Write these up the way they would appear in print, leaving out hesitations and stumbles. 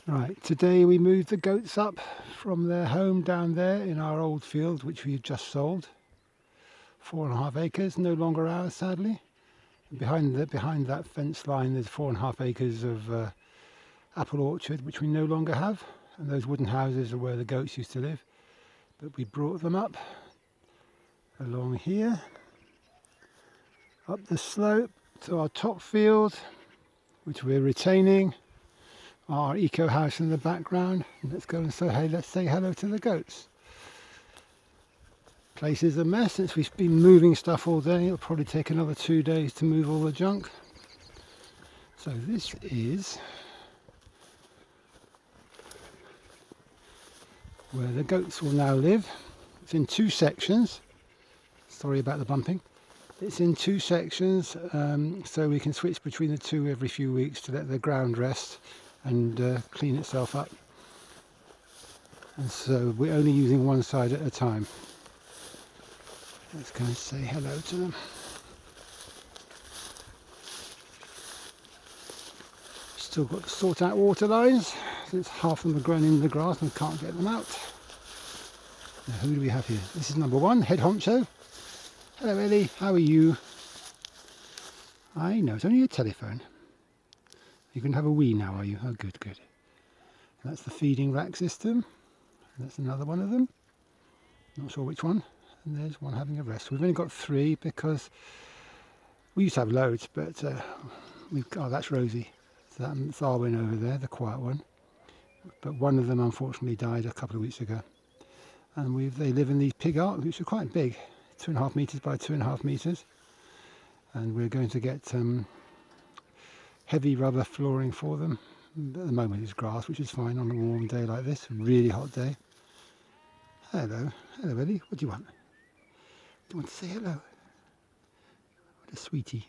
Right, today we moved the goats up from their home down there in our old field, which we've just sold. 4.5 acres, no longer ours, sadly. Behind that fence line, there's 4.5 acres of apple orchard, which we no longer have. And those wooden houses are where the goats used to live. But we brought them up along here, up the slope to our top field, which we're retaining. Our eco house in the background. Let's go and say hey, let's say hello to the goats. Place is a mess since we've been moving stuff all day. It'll probably take another 2 days to move all the junk. So this is where the goats will now live. It's in 2 sections. Sorry about the bumping. It's in 2 sections, so we can switch between the 2 every few weeks to let the ground rest and clean itself up. And so we're only using one side at a time. Let's go and say hello to them. Still got to sort out water lines since half of them are grown in the grass and can't get them out. Now, who do we have here? This is number 1, head honcho. Hello Ellie, how are you? I know, it's only a telephone. You can have a wee now, are you? Oh, good, good. That's the feeding rack system. That's another one of them. Not sure which one. And there's one having a rest. We've only got 3 because we used to have loads, but oh, that's Rosie. So that's Arwen over there, the quiet one. But one of them unfortunately died a couple of weeks ago. And they live in these pig arcs, which are quite big, 2.5 metres by 2.5 metres. And we're going to get heavy rubber flooring for them. At the moment it's grass, which is fine on a warm day like this, a really hot day. Hello, hello Ellie, what do you want? Do you want to say hello? What a sweetie.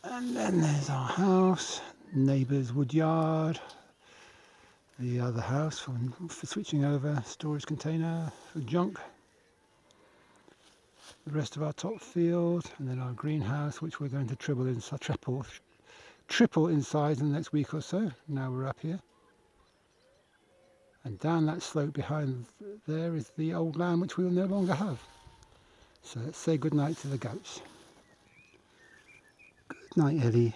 And then there's our house, neighbour's wood yard, the other house for switching over, storage container for junk. The rest of our top field, and then our greenhouse, which we're going to triple in size in the next week or so. Now we're up here. And down that slope behind there is the old land, which we will no longer have. So let's say good night to the goats. Good night, Ellie.